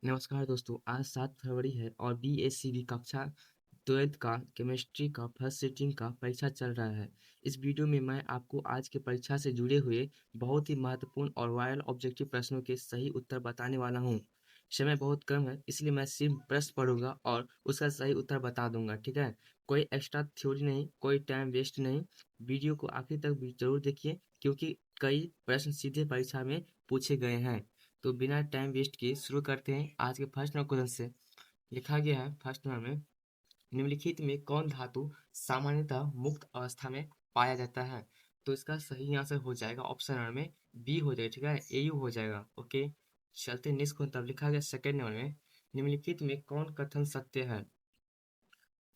नमस्कार दोस्तों, आज 7 फरवरी है और बीएससीबी कक्षा 12th का केमिस्ट्री का फर्स्ट सिटिंग का परीक्षा चल रहा है। इस वीडियो में मैं आपको आज के परीक्षा से जुड़े हुए बहुत ही महत्वपूर्ण और वायरल ऑब्जेक्टिव प्रश्नों के सही उत्तर बताने वाला हूँ। समय बहुत कम है, इसलिए मैं सिर्फ प्रश्न पढ़ूंगा और उसका सही उत्तर बता दूंगा, ठीक है। कोई एक्स्ट्रा थ्योरी नहीं, कोई टाइम वेस्ट नहीं। वीडियो को आखिर तक भी जरूर देखिए, क्योंकि कई प्रश्न सीधे परीक्षा में पूछे गए हैं। तो बिना टाइम वेस्ट किए शुरू करते हैं आज के फर्स्ट नंबर क्वेश्चन से। लिखा गया है फर्स्ट नंबर में, निम्नलिखित में कौन धातु सामान्यतः मुक्त अवस्था में पाया जाता है। तो इसका सही आंसर हो जाएगा ऑप्शन नंबर में बी हो जाएगा, ठीक है, एयू हो जाएगा। ओके, चलते नेक्स्ट क्वेश्चन। तब लिखा गया सेकंड नंबर में, निम्नलिखित में कौन कथन सत्य है।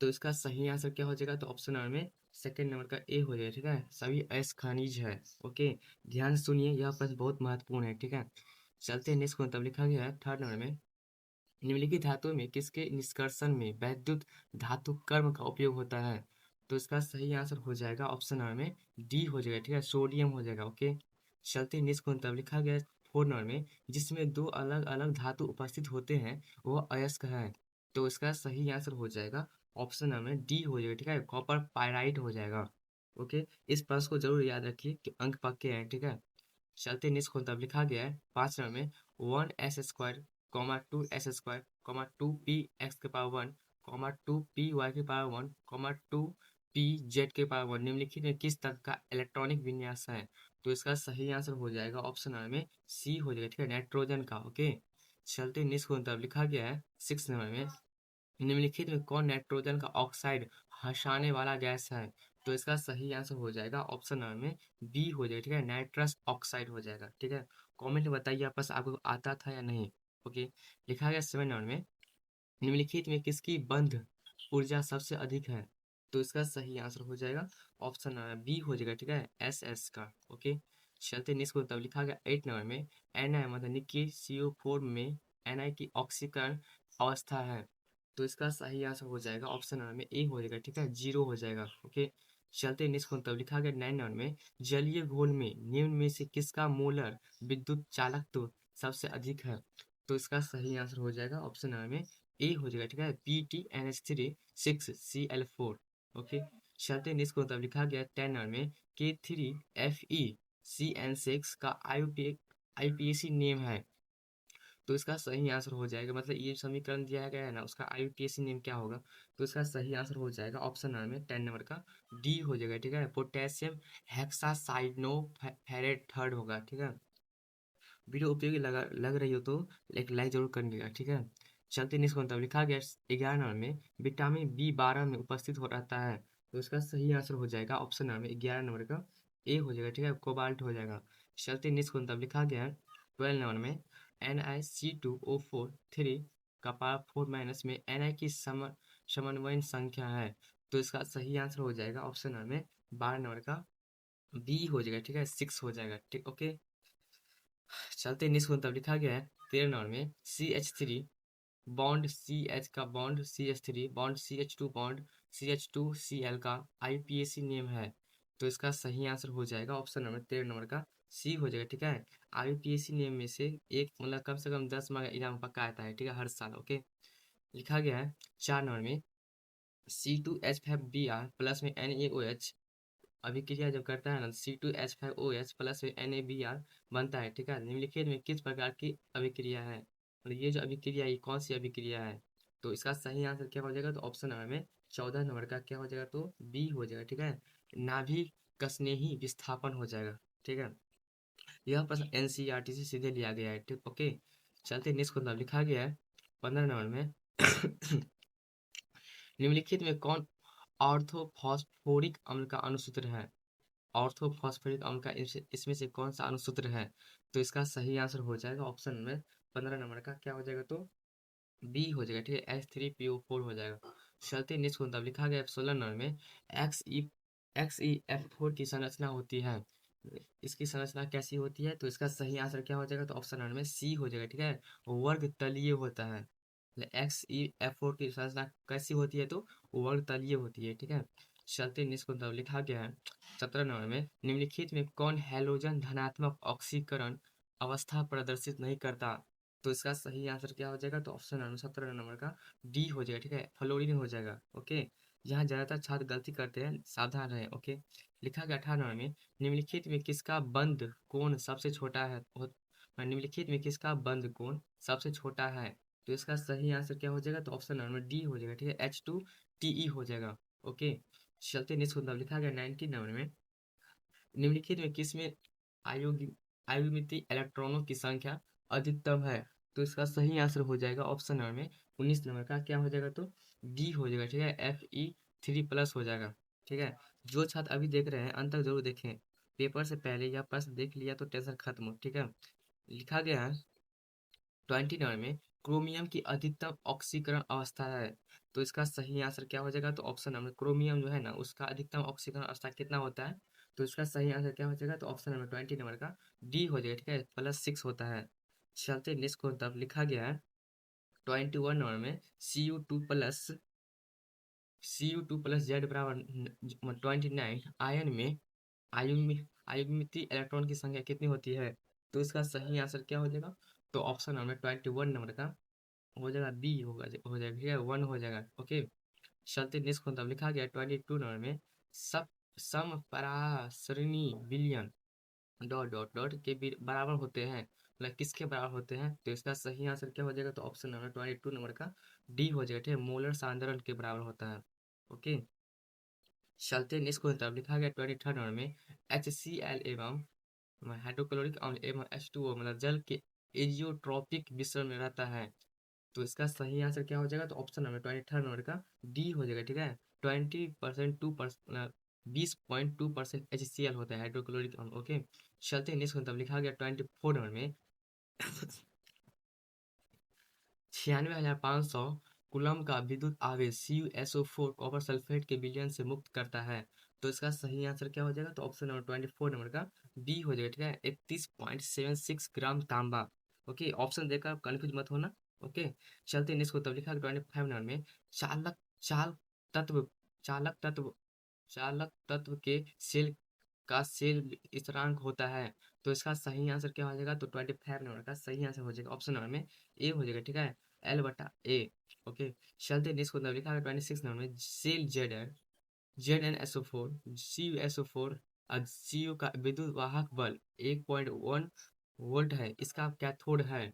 तो इसका सही आंसर क्या हो जाएगा, तो ऑप्शन नंबर में सेकंड नंबर का ए हो जाएगा, ठीक है, सभी अयस्क खनिज है। ओके, ध्यान से सुनिए, यह प्रश्न बहुत महत्वपूर्ण है, ठीक है। चलते नेक्स्ट क्वेश्चन। तब लिखा गया है थर्ड नंबर में, निम्नलिखित धातुओं में किसके निष्कर्षण में वैद्युत धातु कर्म का उपयोग होता है। तो इसका सही आंसर हो जाएगा ऑप्शन नंबर में डी हो जाएगा, ठीक है, सोडियम हो जाएगा। ओके, चलते नेक्स्ट क्वेश्चन। तब लिखा गया फोर नंबर में, जिसमें दो अलग अलग धातु उपस्थित होते हैं वह अयस्क है। तो इसका सही आंसर हो जाएगा ऑप्शन नंबर में डी हो जाएगा, ठीक है, कॉपर पाइराइट हो जाएगा। ओके, इस प्रश्न को जरूर याद रखिए कि अंक पक्के हैं, ठीक है। चलते नेक्स्ट क्वेश्चन। तब लिखा गया है पाँच नंबर में, 1s² comma 2s² comma 2p(x⁻1) comma 2py⁻1 comma 2pz⁻1 निम्नलिखित में किस तत्व का इलेक्ट्रॉनिक विन्यास है। तो इसका सही आंसर हो जाएगा ऑप्शन नंबर में सी हो जाएगा, ठीक है, नाइट्रोजन का। ओके, चलते नेक्स्ट क्वेश्चन। तब लिखा गया है सिक्स नंबर में, निम्नलिखित में कौन नाइट्रोजन का ऑक्साइड हटाने वाला गैस है। तो इसका सही आंसर हो जाएगा ऑप्शन नंबर में बी हो जाएगा, ठीक है, नाइट्रस ऑक्साइड हो जाएगा, ठीक है। कमेंट में बताइए आपस आपको आता था या नहीं। ओके, लिखा गया सेवन नंबर में, निम्नलिखित में किसकी बंध ऊर्जा सबसे अधिक है। तो इसका सही आंसर हो जाएगा ऑप्शन नंबर बी हो जाएगा, ठीक है, एस का। ओके, चलते नेक्स्ट को। तब लिखा गया एट नंबर में, एन मतलब निक्की CO4 में एन की ऑक्सीकरण अवस्था है। तो इसका सही आंसर हो जाएगा ऑप्शन नंबर में ए हो जाएगा, ठीक है, जीरो हो जाएगा। ओके, चलते नेक्स्ट को। तब लिखा गया नाइन नंबर में, जलीय घोल में निम्न में से किसका मोलर विद्युत चालकत्व सबसे अधिक है। तो इसका सही आंसर हो जाएगा ऑप्शन नंबर में ए हो जाएगा, ठीक है, PTNH3 6Cl4। ओके, चलते नेक्स्ट को। तब लिखा गया 10 नंबर में, K3FeCN6 का IUPAC नेम है। तो इसका सही आंसर हो जाएगा, मतलब ये समीकरण दिया गया है ना, उसका IUPAC नेम क्या होगा। तो इसका सही आंसर हो जाएगा ऑप्शन नंबर में 10 नंबर का डी हो जाएगा, ठीक है, पोटेशियम हेक्सासाइनोफेरेट थर्ड होगा, ठीक है। वीडियो उपयोगी लग रही हो तो एक लाइक जरूर करिएगा, ठीक है। चलते नेक्स्ट को। तब लिखा गया 11 नंबर में, विटामिन B12 में उपस्थित हो रहता है। तो इसका सही आंसर हो जाएगा ऑप्शन नंबर में 11 नंबर का ए हो जाएगा, ठीक है, कोबाल्ट हो जाएगा। चलते नेक्स्ट को। तब लिखा गया है 12 नंबर में, NiC2O4 3 का पावर 4 माइनस में Ni की समन्वयन संख्या है। तो इसका सही आंसर हो जाएगा ऑप्शन नंबर में 12 नंबर का बी हो जाएगा, ठीक है, 6 हो जाएगा, ठीक। ओके, चलते नेक्स्ट को। तब लिखा गया है 13 नंबर में, CH3 बॉन्ड CH का bond CH3 bond CH2 bond CH2Cl का IUPAC नेम है। तो इसका सही आंसर हो जाएगा ऑप्शन नंबर 13 नंबर का सी हो जाएगा, ठीक है। IUPAC नेम में से एक मतलब कम से कम 10 मार्क इनाम पक्का आता है, ठीक है, हर साल। ओके, लिखा गया है 4 नंबर में, C2H5Br प्लस में NaOH अभिक्रिया जब करता है ना, C2H5OH प्लस में NaBr बनता है, ठीक है। निम्नलिखित में किस प्रकार की अभिक्रिया है, मतलब ये जो अभिक्रिया है ये कौन सी अभिक्रिया है। तो इसका सही आंसर क्या हो जाएगा, तो ऑप्शन नंबर में 14 नंबर का क्या हो जाएगा, तो बी हो जाएगा, ठीक है, नाभि कसनेही विस्थापन हो जाएगा, ठीक है। यह प्रश्न NCERT से सीधे लिया गया है, ठीक। ओके, चलते नेक्स्ट को। लिखा गया है 15 नंबर में निम्नलिखित में कौन ऑर्थोफॉस्फोरिक अम्ल का अणुसूत्र है। ऑर्थोफॉस्फोरिक अम्ल का इसमें से कौन सा अणुसूत्र है। तो इसका सही आंसर हो जाएगा ऑप्शन में 15 नंबर का क्या हो जाएगा, तो बी हो जाएगा, ठीक है, H3PO4 हो जाएगा। चलते नेक्स्ट को। तब लिखा गया 16 नंबर में, XeF4 की संरचना होती है। इसकी संरचना कैसी होती है। तो इसका सही आंसर क्या हो जाएगा, तो ऑप्शन नंबर में सी हो जाएगा, ठीक है, वर्ग तलीय होता है। XeF4 की संरचना कैसी होती है, तो वर्ग तलीय होती है, ठीक है। चलते नेक्स्ट को। तब लिखा गया है 17 नंबर में, निम्नलिखित में कौन हैलोजन धनात्मक ऑक्सीकरण अवस्था प्रदर्शित नहीं करता। तो इसका सही आंसर क्या हो जाएगा? तो ऑप्शन नंबर 17 नंबर का डी हो जाएगा। ठीक है, फ्लोरीन हो जाएगा। ओके, यहाँ ज्यादातर छात्र गलती करते हैं, सावधान रहे। ओके, लिखा गया 18 नंबर में, निम्नलिखित में किसका बंद कोण सबसे छोटा है? निम्नलिखित में किसका बंद कोण सबसे छोटा है? तो इसका सही आंसर क्या हो जाएगा? तो ऑप्शन नंबर डी हो जाएगा। ठीक है, H2TE हो जाएगा। ओके, चलते नेक्स्ट मतलब लिखा गया 19 नंबर में, निम्नलिखित में किसमें आयोगी आयुमिति इलेक्ट्रॉनों की संख्या अधिकतम है? तो इसका सही आंसर हो जाएगा ऑप्शन नंबर में 19 नंबर का क्या हो जाएगा? तो डी हो जाएगा। ठीक है, Fe3+ हो जाएगा। ठीक है, जो छात्र अभी देख रहे हैं अंत तक जरूर देखें, पेपर से पहले या प्रश्न देख लिया तो टेंशन खत्म। ठीक है, लिखा गया है 29 में, क्रोमियम की अधिकतम ऑक्सीकरण अवस्था है। तो इसका सही आंसर क्या हो जाएगा? तो ऑप्शन नंबर क्रोमियम जो है ना, उसका अधिकतम ऑक्सीकरण अवस्था कितना होता है? तो इसका सही आंसर क्या हो जाएगा? तो ऑप्शन नंबर 20 नंबर का डी हो जाएगा। ठीक है, +6 होता है। चलते नेक्स्ट को तब लिखा गया है 21 नंबर में, Cu2+ Z बराबर 29 आयन में आयुमिति इलेक्ट्रॉन की संख्या कितनी होती है? तो इसका सही आंसर क्या हो जाएगा? तो ऑप्शन नंबर 21 नंबर का हो जाएगा बी, हो जाएगा। ठीक है, 1 हो जाएगा। ओके, चलते नेक्स्ट को तब लिखा गया 22 नंबर में, सब समपरासरणी विलयन डॉट डॉट डॉट के बराबर होते हैं, मतलब किसके बराबर होते हैं? तो इसका सही आंसर क्या हो जाएगा? तो ऑप्शन नंबर 22 नंबर का डी हो जाएगा। ठीक है, मोलर सांद्रण के बराबर होता है। ओके, चलते नेक्स्ट को तब लिखा गया 23 नंबर में, HCl एवं हाइड्रोक्लोरिक अम्ल एवं H2O मतलब जल के एजियोट्रॉपिक मिश्रण में रहता है। तो इसका सही आंसर क्या हो जाएगा? तो ऑप्शन नंबर 23 नंबर का डी हो जाएगा। ठीक है, 20% HCl होता है, हाइड्रोक्लोरिक अम्ल। ओके, चलते नेक्स्ट तब लिखा गया 24 नंबर में 96,500 कूलम का विद्युत आवेश CuSO4 कॉपर सल्फेट के विलयन से मुक्त करता है। तो इसका सही आंसर क्या हो जाएगा? तो ऑप्शन नंबर 24 नंबर का डी हो जाएगा। ठीक है, 31.76 ग्राम तांबा। ओके, ऑप्शन देकर कंफ्यूज मत होना। ओके, चलते नेक्स्ट को तब लिखा 25 नंबर में, चालक चाल तत्व चालक तत्व चालक तत्व के सेल स्थिरांक होता है। तो इसका सही आंसर क्या हो जाएगा? तो 25 नंबर का सही आंसर हो जाएगा ऑप्शन नंबर में ए हो जाएगा। ठीक है, L/A। ओके, चलते नेक्स्ट को लिखा है 26 नंबर में, सेल ZnSO4 CuSO4 Cu का विद्युत वाहक बल 1.1 वोल्ट है, इसका कैथोड है।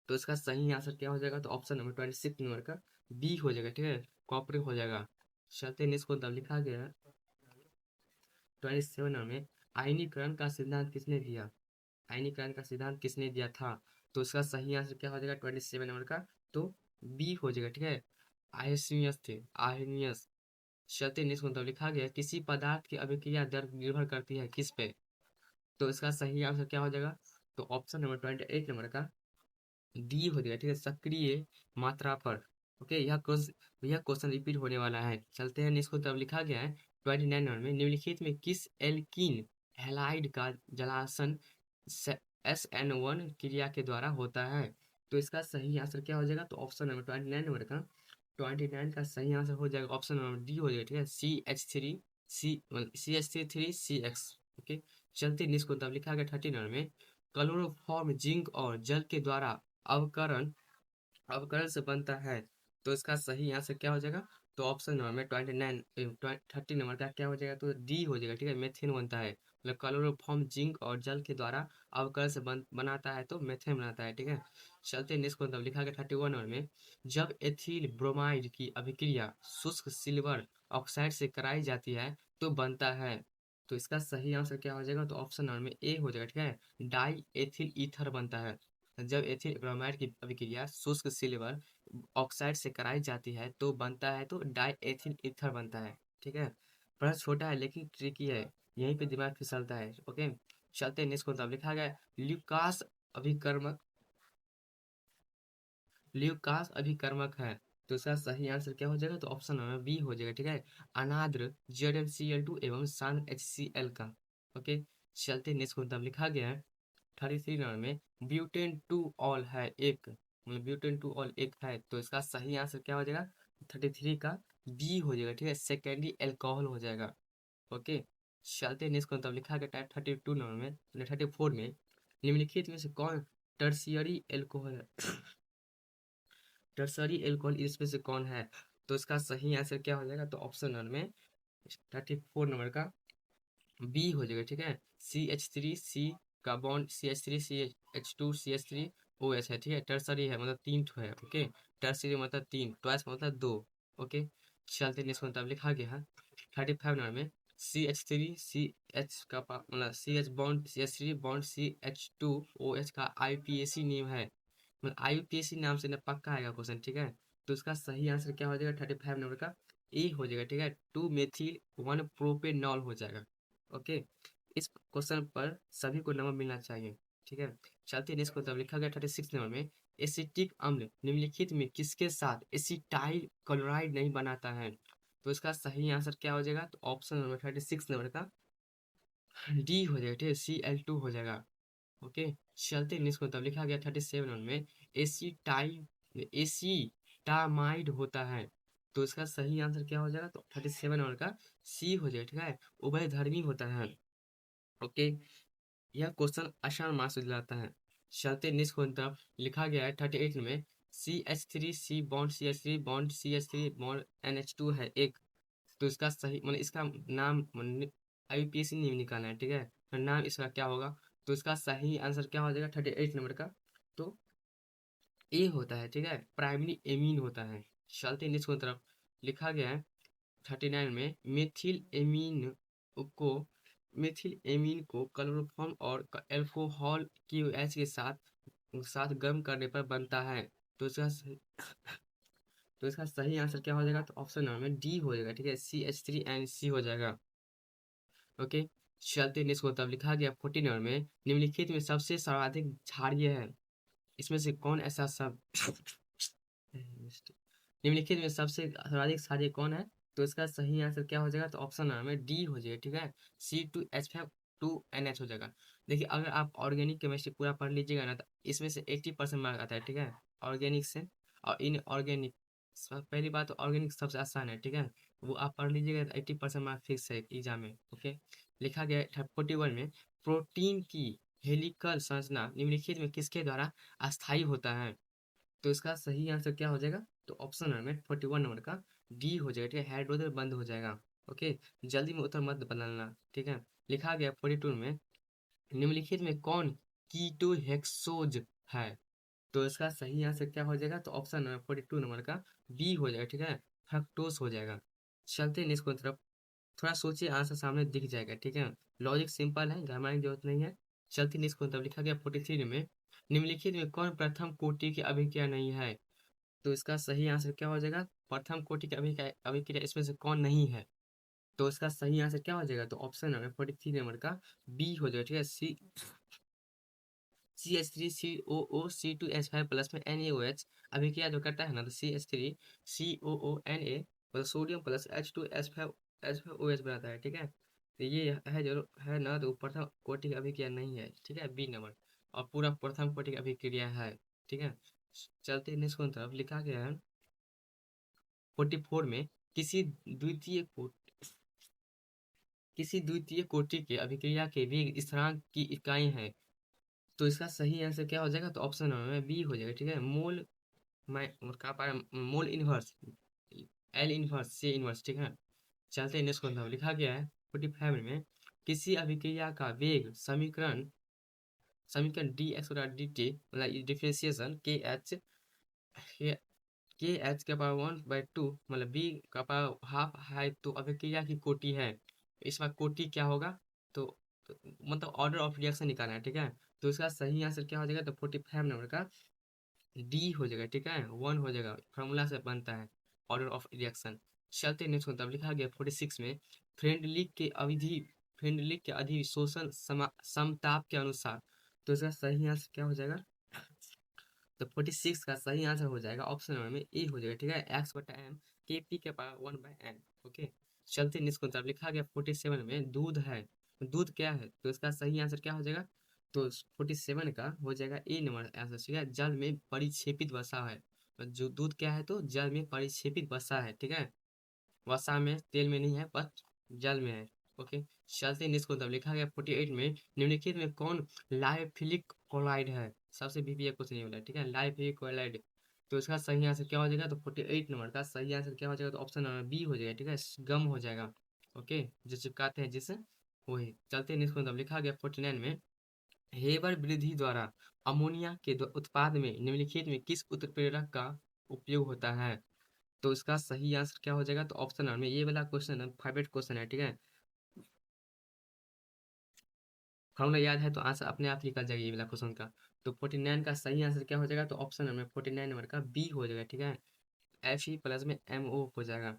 तो इसका सही आंसर क्या हो जाएगा? तो ऑप्शन नंबर 26 नंबर का बी हो जाएगा। ठीक है, कॉपर हो जाएगा। चलते नेक्स्ट को लिखा गया है 27 में, आयनीकरण का सिद्धांत किसने दिया? आयनीकरण का सिद्धांत किसने दिया था? तो इसका सही आंसर क्या हो जाएगा 27 नंबर का? तो बी हो जाएगा। ठीक है, आयनियस थे, आयनियस। चलते नेक्स्ट मतलब लिखा गया, किसी पदार्थ की अभिक्रिया दर निर्भर करती है किस पे? तो इसका सही आंसर क्या हो जाएगा? तो ऑप्शन नंबर 28 नंबर का डी हो जाएगा। ठीक है, सक्रिय मात्रा पर। ओके, यह क्वेश्चन रिपीट होने वाला है। चलते हैं इसको तब लिखा गया है 29 नंबर में, निम्नलिखित में किस एल्कीन हैलाइड का जलासन SN1 क्रिया के द्वारा होता है? तो इसका सही आंसर क्या हो जाएगा? तो ऑप्शन नंबर 29 नंबर का 29 का सही आंसर हो जाएगा ऑप्शन नंबर डी हो जाएगा। ठीक है, CH3CX। ओके, चलते इसको तब लिखा गया 30 नंबर में, क्लोरोफॉर्म जिंक और जल के द्वारा अवकरण अवकरण से बनता है। तो इसका सही आंसर क्या हो जाएगा? तो ऑप्शन नंबर में 30 नंबर का क्या हो जाएगा? तो डी हो जाएगा। ठीक है, मेथेन बनता है, मतलब क्लोरोफॉर्म जिंक और जल के द्वारा अवकरण से बनाता है तो मेथेन बनाता है। ठीक है, चलते नेक्स्ट को लिखा गया 31 नंबर में, जब एथिल ब्रोमाइड की अभिक्रिया शुष्क सिल्वर ऑक्साइड से कराई जाती है तो बनता है। तो इसका सही आंसर क्या हो जाएगा? तो ऑप्शन नंबर में ए हो जाएगा। ठीक है, डाई एथिल ईथर बनता है। जब एथिल ब्रोमाइड की अभिक्रिया शुष्क सिल्वर ऑक्साइड से कराई जाती है तो बनता है तो डाई एथिल ईथर बनता है। ठीक है, प्रश्न छोटा है लेकिन ट्रिकी है, यहीं पे दिमाग फिसलता है। ओके, चलते हैं नेक्स्ट को तब लिखा गया है, अभिकर्मक ल्यूकास अभिकर्मक है। तो इसका सही आंसर क्या हो जाएगा? तो ऑप्शन नंबर बी हो जाएगा। ठीक है, अनाद्र ZnCl2 एवं शांत HCl का। ओके, चलते नेक्स्ट को तब लिखा गया है 33 नंबर में, ब्यूटेन टू ऑल है एक, मतलब ब्यूटेन टू ऑल एक है। तो इसका सही आंसर क्या हो जाएगा? 33 का बी हो जाएगा। ठीक है, सेकेंडरी एल्कोहल हो जाएगा। ओके, चलते नेक्स्ट को तब लिखा गया 32 नंबर में 34 में, निम्नलिखित में से कौन टर्शियरी एल्कोहल टर्शरी एल्कोहल इसमें से कौन है? तो इसका सही आंसर क्या हो जाएगा? तो ऑप्शन वन में 34 नंबर का बी हो जाएगा, ठीक है। CH3 का bond CH3 CH2 CH3 OH है, ठीक है। टर्सरी है मतलब तीन ठो है, ओके। टर्सरी मतलब तीन, ट्वाइस मतलब दो, ओके। चलते इसको मतलब लिखा गया है 35 नंबर में CH3 CH का मतलब CH bond CH3 bond CH2OH का IUPAC नेम है, मतलब IUPAC नाम से ना पक्का आएगा क्वेश्चन, ठीक है। तो इसका सही आंसर क्या हो जाएगा? 35 नंबर का ए हो जाएगा, ठीक है। 2 मेथिल 1 प्रोपेनॉल हो जाएगा, ओके। इस क्वेश्चन पर सभी को नंबर मिलना चाहिए, ठीक है। चलते हैं इसको, तब लिखा गया 36 नंबर में एसिटिक अम्ल निम्नलिखित में किसके साथ एसिटाइल क्लोराइड नहीं बनाता है? तो इसका सही आंसर क्या हो जाएगा? तो ऑप्शन नंबर 36 नंबर का डी हो जाएगा, ठीक है। Cl2 हो जाएगा, ओके। चलते हैं इसको, तब लिखा गया 37 नंबर में एसीटामाइड होता है। तो इसका सही आंसर क्या हो जाएगा? तो 37 नंबर का सी हो जाएगा, ठीक है। उभयधर्मी होता है, ओके। यह क्वेश्चन आसान मार्क्स दिलाता है। चलते नेक्स्ट क्वेश्चन तरफ लिखा गया है 38 में CH3 C bond CH3 bond CH3 bond NH2 है एक। तो इसका सही मतलब इसका नाम IUPAC नहीं निकालना है, ठीक है। तो नाम इसका क्या होगा? तो इसका सही आंसर क्या हो जाएगा 38 नंबर का? तो ए होता है, ठीक है। प्राइमरी एमीन होता है। चलते नेक्स्ट क्वेश्चन तरफ लिखा गया है 39 में को मिथिल एमीन को क्लोरोफॉर्म और अल्कोहल की OH के साथ गर्म करने पर बनता है। तो इसका सही आंसर क्या हो जाएगा? तो ऑप्शन नंबर में डी हो जाएगा, ठीक है। CH3NC हो जाएगा, ओके। चलते नेक्स्ट को तब लिखा गया 40 नंबर में निम्नलिखित में सबसे सर्वाधिक क्षारीय है, इसमें से कौन ऐसा सब निम्नलिखित में सबसे सर्वाधिक क्षारीय कौन है? तो इसका सही आंसर क्या हो जाएगा? तो ऑप्शन नंबर में डी हो जाएगा, ठीक है। C2H5 2NH हो जाएगा। देखिए, अगर आप ऑर्गेनिक केमिस्ट्री पूरा पढ़ लीजिएगा ना, तो इसमें से 80% मार्क आता है, ठीक है, ऑर्गेनिक से। और इनऑर्गेनिक, पहली बात तो ऑर्गेनिक सबसे आसान है, ठीक है। वो आप पढ़ लीजिएगा तो 80% मार्क फिक्स है एग्जाम में, ओके। लिखा गया है 41 में प्रोटीन की हेलिकल संरचना निम्नलिखित में किसके द्वारा अस्थायी होता है? तो इसका सही आंसर क्या हो जाएगा? तो ऑप्शन नंबर में 41 नंबर का डी हो जाएगा, ठीक है। हाइड्रोजन बंद हो जाएगा, ओके। जल्दी में उत्तर मत बदलना, ठीक है। लिखा गया 42 में निम्नलिखित में कौन कीटोहेक्सोज है? तो इसका सही आंसर क्या हो जाएगा? तो ऑप्शन नंबर 42 नंबर का बी हो जाएगा, ठीक है। फ्रक्टोज हो जाएगा। चलते हैं इसको तरफ, थोड़ा सोचिए आंसर सामने दिख जाएगा, ठीक है। लॉजिक सिंपल है, घबराने की जरूरत नहीं है। चलते हैं इसको तरफ लिखा गया 43 में निम्नलिखित में कौन प्रथम कोटि की अभिक्रिया नहीं है? तो इसका सही आंसर क्या हो जाएगा? प्रथम कोटि की अभिक्रिया अभिक्रिया इसमें से कौन नहीं है? तो इसका सही आंसर क्या हो जाएगा? तो ऑप्शन नंबर 43 नंबर का बी हो जाएगा, ठीक है। CH3COO C2H5 प्लस में NaOH अभिक्रिया जो करता है ना, तो CH3COONA मतलब सोडियम प्लस H2S5OH बनाता है, ठीक है। तो ये है जो है ना, तो प्रथम कोटि की अभिक्रिया नहीं है, ठीक है, बी नंबर। और पूरा प्रथम कोटि की अभिक्रिया है, ठीक है। चलते नेक्स्ट तरफ लिखा गया है 44 में किसी द्वितीय को किसी द्वितीय कोटि के अभिक्रिया के वेग स्थिरांक की इकाई है। तो इसका सही आंसर क्या हो जाएगा? तो ऑप्शन नंबर में बी हो जाएगा, ठीक है। मोल, मैं कहा पा mole inverse, L inverse C inverse, ठीक है। चलते हैं नेक्स्ट क्वेश्चन लिखा गया है 45 में किसी अभिक्रिया का वेग समीकरण समीकरण dx/dt मतलब डिफरेंशिएशन के एच के पावर 1/2 मतलब बी का पावर हाफ है, तो अभिक्रिया की कोटि है। इसका कोटि क्या होगा? तो, मतलब ऑर्डर ऑफ रिएक्शन निकालना है, ठीक है। तो इसका सही आंसर क्या हो जाएगा? तो 45 नंबर का डी हो जाएगा, ठीक है। 1 हो जाएगा, फार्मूला से बनता है ऑर्डर ऑफ रिएक्शन। चलते नेक्स्ट तब लिखा गया 46 में फ्रेंडलिक के अधिशोषण समताप के अनुसार। तो इसका सही आंसर क्या हो जाएगा? तो 46 का सही आंसर हो जाएगा ऑप्शन नंबर में ए हो जाएगा, ठीक है। x/m Kp/1/n, okay. चलते निष्कुल तरफ लिखा गया 47 में दूध है। दूध क्या है? तो इसका सही आंसर क्या हो जाएगा? तो 47 का हो जाएगा ए नंबर आंसर, ठीक है। जल में परिक्षेपित वसा है। तो जो दूध क्या है? तो जल में परिक्षेपित वसा है, ठीक है। वसा में, तेल में नहीं है, पर जल में है, ओके। चलते निष्कुल तरफ लिखा गया 48 में निम्नलिखित में कौन लायोफिलिक क्लोराइड है? सबसे बीपीए कुछ नहीं बोला, ठीक है। लाइफ इक्वलाइड, तो इसका सही आंसर क्या हो जाएगा? तो 48 नंबर का सही आंसर क्या हो जाएगा? तो ऑप्शन नंबर बी हो जाएगा, ठीक है। गम हो जाएगा। ओके, जो चिपकाते हैं जिससे, वही। चलते हैं इसको, मतलब लिखा गया 49 में, हेबर वृद्धि द्वारा अमोनिया के उत्पाद में निम्नलिखित में किस उत्प्रेरक का उपयोग होता है? तो इसका सही आंसर क्या हो जाएगा? तो ऑप्शन नंबर में, ये वाला क्वेश्चन है, फेवरेट क्वेश्चन है, ठीक है। फॉर्मूला याद है तो आंसर अपने आप निकल जाएगा ये वाला क्वेश्चन का। तो 49 का सही आंसर क्या हो जाएगा? तो ऑप्शन नंबर 49 नंबर का बी हो जाएगा, ठीक है। Fe प्लस में MO हो जाएगा।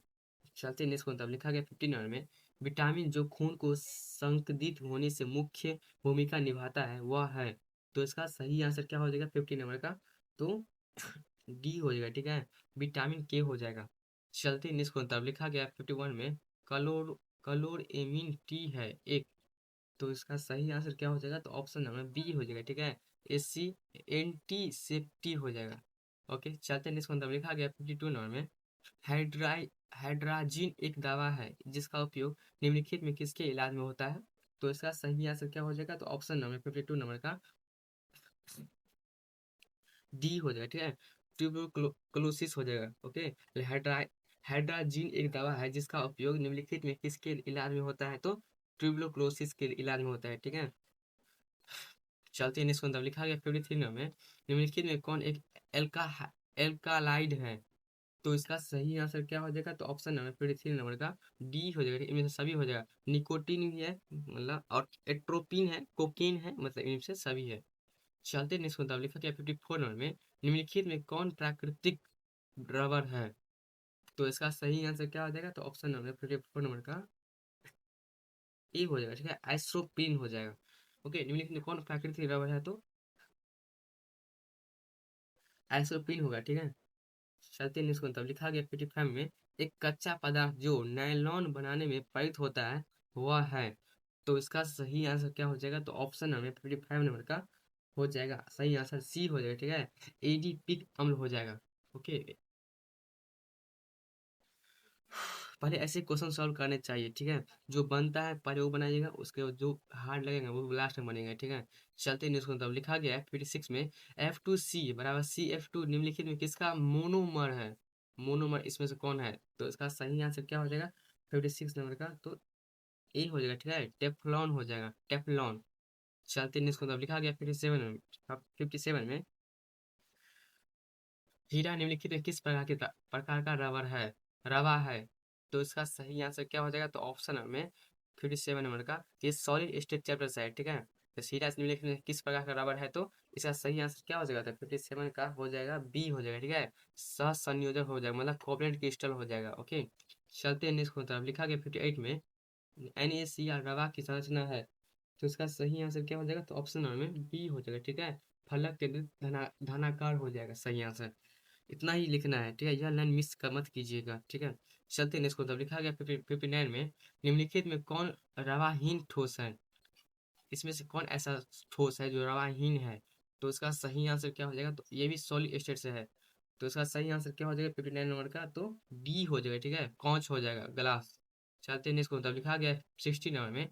चलते हैं नेक्स्ट, मतलब लिखा गया 50 नंबर में, विटामिन जो खून को संकुचित होने से मुख्य भूमिका निभाता है वह है। तो इसका सही आंसर क्या हो जाएगा 50 नंबर का? तो डी हो जाएगा, ठीक है। विटामिन के हो जाएगा। चलते हैं नेक्स्ट, मतलब लिखा गया 51 में, कलोरएमिन टी है एक। तो इसका सही आंसर क्या हो जाएगा? तो ऑप्शन नंबर बी हो जाएगा, ठीक है। एसी एंटीसेप्टी हो जाएगा। ओके, चलते हैं नेक्स्ट, मतलब लिखा गया 52 नंबर में, हाइड्राई हाइड्राजिन एक दवा है जिसका उपयोग निम्नलिखित में किसके इलाज में होता है? तो इसका सही आंसर क्या हो जाएगा? तो ऑप्शन नंबर 52 नंबर का डी हो जाएगा, ठीक है। ट्यूबरकुलोसिस हो जाएगा। ओके, हाइड्राजिन एक दवा है जिसका उपयोग निम्नलिखित में किसके इलाज में होता है? तो ट्यूबरकुलोसिस के इलाज में होता है, ठीक है। चलते हैं इसको, मतलब लिखा गया 53 नंबर में, निम्नलिखित में कौन एक एल्का एल्कालाइड है? तो इसका सही आंसर क्या हो जाएगा? तो ऑप्शन नंबर 53 नंबर का डी हो जाएगा, इनमें से सभी हो जाएगा। निकोटीन भी है मतलब, और एट्रोपिन है, कोकीन है, मतलब इनमें से सभी है। चलते नेक्स्ट, मतलब लिखा गया 54 नंबर में, निम्नलिखित में कौन प्राकृतिक रबर है? तो इसका सही आंसर क्या हो जाएगा? तो ऑप्शन नंबर 54 नंबर का ए हो जाएगा, ठीक है। आइसोप्रीन हो जाएगा। ओके, निम्नलिखित में कौन प्राकृतिक रबर है? तो आइसोप्रीन होगा, ठीक है। चलते हैं इसको, तब लिखा गया 55 में, एक कच्चा पदार्थ जो नायलॉन बनाने में प्रयुक्त होता है वह है। तो इसका सही आंसर क्या हो जाएगा? तो ऑप्शन नंबर 55 नंबर का हो जाएगा सही आंसर सी हो जाएगा, ठीक है। एडीपिक अम्ल हो जाएगा। ओके, पहले ऐसे क्वेश्चन सॉल्व करने चाहिए, ठीक है। जो बनता है पहले वो बनाइएगा, उसके बाद जो हार्ड लगेगा वो लास्ट में बनेगा, ठीक है। चलते हैं इसको, तब लिखा गया है 56 में, F2C बराबर CF2 निम्नलिखित में किसका मोनोमर है? मोनोमर इसमें से कौन है? तो इसका सही आंसर क्या हो जाएगा 56 नंबर का? तो ए हो जाएगा, ठीक है। टेफ्लॉन हो जाएगा, टेफ्लॉन। चलते हैं इसको, तब लिखा गया 57 में, 57 में, हीरा निम्नलिखित में किस प्रकार का रबर है, रवा है? तो इसका सही आंसर क्या हो जाएगा? तो ऑप्शन में 57 नंबर का, ये सॉलिड स्टेट चैप्टर से है, ठीक है। तो हीरा निम्नलिखित में किस प्रकार का रबर है? तो इसका सही आंसर क्या हो जाएगा? तो 57 का हो जाएगा बी हो जाएगा, ठीक है। सहसंयोजक हो जाएगा, मतलब कोवलेंट क्रिस्टल हो जाएगा। ओके, चलते हैं नेक्स्ट तरफ, लिखा गया 58 में, NaCl रवा की संरचना है। तो इसका सही आंसर क्या हो जाएगा? तो ऑप्शन नंबर में बी हो जाएगा, ठीक है। फलक केंद्रित धनाकार हो जाएगा सही आंसर। इतना ही लिखना है, ठीक है। यह लाइन मिस कर मत कीजिएगा, ठीक है। चलते हैं इसको, तब लिखा गया 59 में, निम्नलिखित में कौन रवाहीन ठोस है? इसमें से कौन ऐसा ठोस है जो रवाहीन है? तो इसका सही आंसर क्या हो जाएगा? तो ये भी सॉलिड स्टेट से है। तो इसका सही आंसर क्या हो जाएगा 59 नंबर का? तो डी हो जाएगा, ठीक है। कौच हो जाएगा, ग्लास। चलते हैं इसको, तब लिखा गया 60 नंबर में,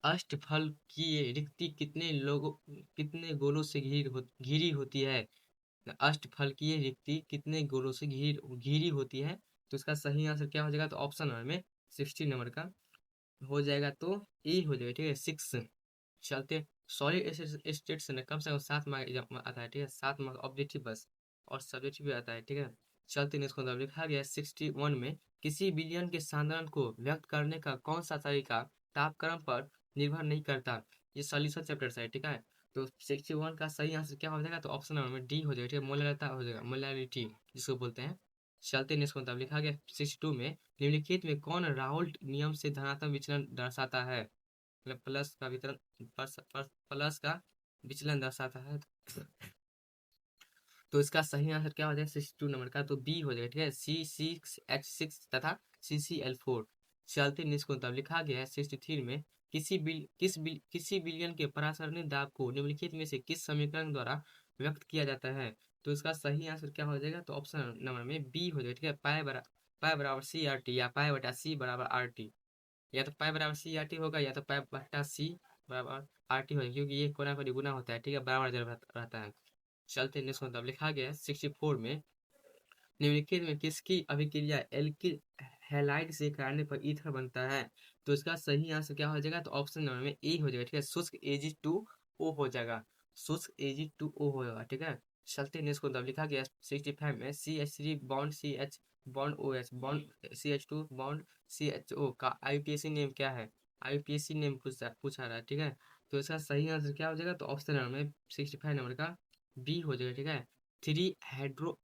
अष्टफल की ये रिक्ति कितने गोलों से घिरी होती है? अष्टफल की ये रिक्ति कितने गोलों से घिरी होती है? तो इसका सही आंसर क्या हो जाएगा? तो ऑप्शन नंबर में 60 नंबर का हो जाएगा, तो ए हो जाएगा, ठीक है, 6। चलते, सॉलिड स्टेट से ना कम से कम 7 मार्क आता है, ठीक है। 7 मार्क ऑब्जेक्टिव बस, और सब्जेक्टिव भी आता है, ठीक है। चलते हैं इसको, लिखा गया है 61 में, किसी विलयन के साधारण को व्यक्त करने का कौन सा तरीका तापक्रम पर निर्भर नहीं करता? ये सॉल्यूशन चैप्टर से है, ठीक है। तो 61 का सही आंसर क्या हो जाएगा? तो ऑप्शन नंबर में डी हो जाएगा, ठीक है। मोलरिता हो जाएगा, मोलरिटी जिसको बोलते हैं। चलते हैं इसको, लिखा गया 62 में, निम्नलिखित में कौन राउल्ट नियम से धनात्मक विचलन दर्शाता है? मतलब प्लस का वितरण, प्लस का विचलन दर्शाता है। तो इसका सही आंसर क्या हो जाएगा 62 नंबर का? तो बी हो जाएगा, ठीक है। C6H6 तथा CCl4। चलते निष्कुल, तब लिखा गया है 63 में, किसी बिलियन के परासरणिक दाब को निम्नलिखित में से किस समीकरण द्वारा व्यक्त किया जाता है? तो इसका सही आंसर क्या हो जाएगा? तो ऑप्शन नंबर में बी हो जाएगा, ठीक है। पाई बराबर CRT, या पाई बटा C बराबर RT। या तो पाई बराबर CRT होगा, या तो पाई बटा C बराबर RT होगा, क्योंकि ये कोना कोनी गुना होता है, ठीक है, बराबर जब रहता है। चलते हैं नेक्स्ट मतलब लिखा गया है 64 में, निम्नलिखित में किसकी अभिक्रिया एल्किल हैलाइड से कराने पर ईथर बनता है? तो इसका सही आंसर क्या हो जाएगा? तो ऑप्शन नंबर में ए हो जाएगा, ठीक है, शुष्क Ag2O हो जाएगा, शुष्क Ag2O होगा, ठीक है। चलते हैं नेक्स्ट मतलब लिखा गया 65 में, CH3 bond CH bond OH bond CH2 bond CHO का IUPAC नेम क्या है? IUPAC नेम पूछा रहा है, ठीक है। तो इसका सही आंसर क्या हो जाएगा? तो ऑप्शन नंबर में 65 नंबर का बी हो जाएगा, ठीक है, 3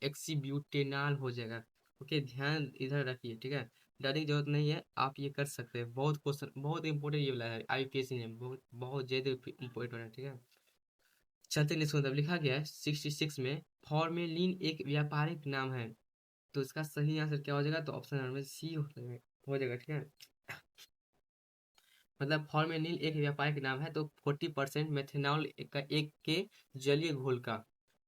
एक्सीब्यूटेनॉल हो जाएगा। ओके, ध्यान इधर रखिए, ठीक है, डरने की जरूरत नहीं है, आप ये कर सकते हैं। बहुत क्वेश्चन, बहुत इंपॉर्टेंट ये वाला है, IUPAC में बहुत बहुत ज्यादा इंपॉर्टेंट है, ठीक है। चलते नेक्स्ट मतलब लिखा गया है 66 में, फॉर्मेलिन एक व्यापारिक नाम है। तो इसका सही आंसर क्या हो जाएगा? तो ऑप्शन नंबर में सी हो जाएगा, ठीक है। मतलब फॉर्मेलिन एक व्यापारिक नाम है, तो 40% मेथेनॉल का एक के जलीय घोल का।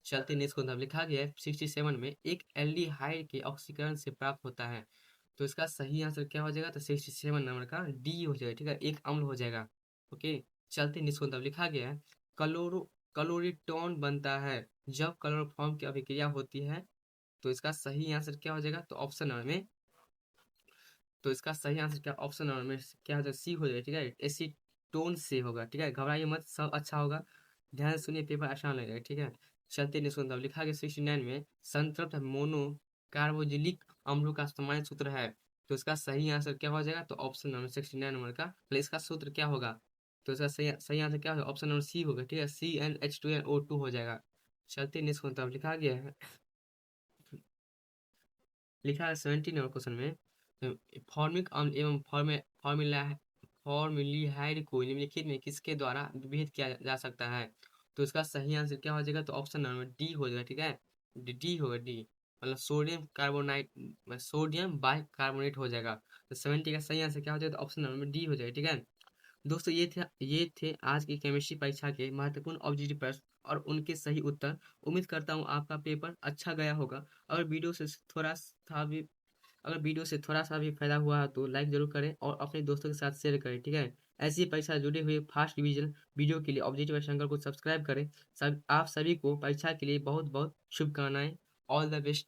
चलते नेक्स्ट मतलब लिखा गया है 67 में, एक एल्डिहाइड के ऑक्सीकरण से प्राप्त होता है। तो इसका सही आंसर क्या हो जाएगा? तो 67 नंबर का डी हो जाएगा, ठीक है, एक अम्ल हो जाएगा। ओके, चलते नेक्स्ट मतलब लिखा गया है क्लोरो क्लोरीटोन बनता है जब क्लोरोफॉर्म की अभिक्रिया होती है। तो इसका सही आंसर क्या हो जाएगा? तो ऑप्शन नंबर में, तो इसका सही आंसर क्या ऑप्शन नंबर में क्या हो जाएगा? सी हो जाएगा, ठीक है, एसीटोन से होगा, ठीक है, घबराइए मत, सब अच्छा होगा, ध्यान से सुनिए, पेपर आसान लगेगा, ठीक है। चलते नहीं सुनता लिखा गया 69 में, संतृप्त मोनो कार्बोजिलिक अम्लों का सामान्य सूत्र है। तो इसका सही आंसर क्या हो जाएगा? तो ऑप्शन नंबर 69 नंबर का, पहले इसका सूत्र क्या होगा? तो इसका सही सही आंसर क्या होगा? ऑप्शन नंबर सी होगा, ठीक है, CnH2nO2 हो जाएगा। चलते नहीं सुनता लिखा गया है, लिखा है 70 नंबर क्वेश्चन में, फॉर्मिक अम्ल एवं फॉर्मिल्डिहाइड को निम्नलिखित में किसके द्वारा विभेद किया जा सकता है? तो इसका सही आंसर क्या हो जाएगा? तो ऑप्शन नंबर डी हो जाएगा, ठीक है, डी होगा, डी, मतलब सोडियम बाइकार्बोनेट हो जाएगा। तो 70 का सही आंसर क्या हो जाएगा? तो ऑप्शन नंबर डी हो जाएगा, ठीक है। दोस्तों ये थे आज की केमिस्ट्री परीक्षा के महत्वपूर्ण ऑब्जेक्टिव प्रश्न और उनके सही उत्तर। उम्मीद करता हूँ आपका पेपर अच्छा गया होगा। अगर वीडियो से थोड़ा सा भी अगर वीडियो से थोड़ा सा भी फायदा हुआ है तो लाइक जरूर करें और अपने दोस्तों के साथ शेयर करें, ठीक है। ऐसी ही परीक्षा से जुड़े हुए फास्ट रिवीजन वीडियो के लिए ऑब्जेक्टिव चैनल को सब्सक्राइब करें। आप सभी को परीक्षा के लिए बहुत बहुत शुभकामनाएं। All the best.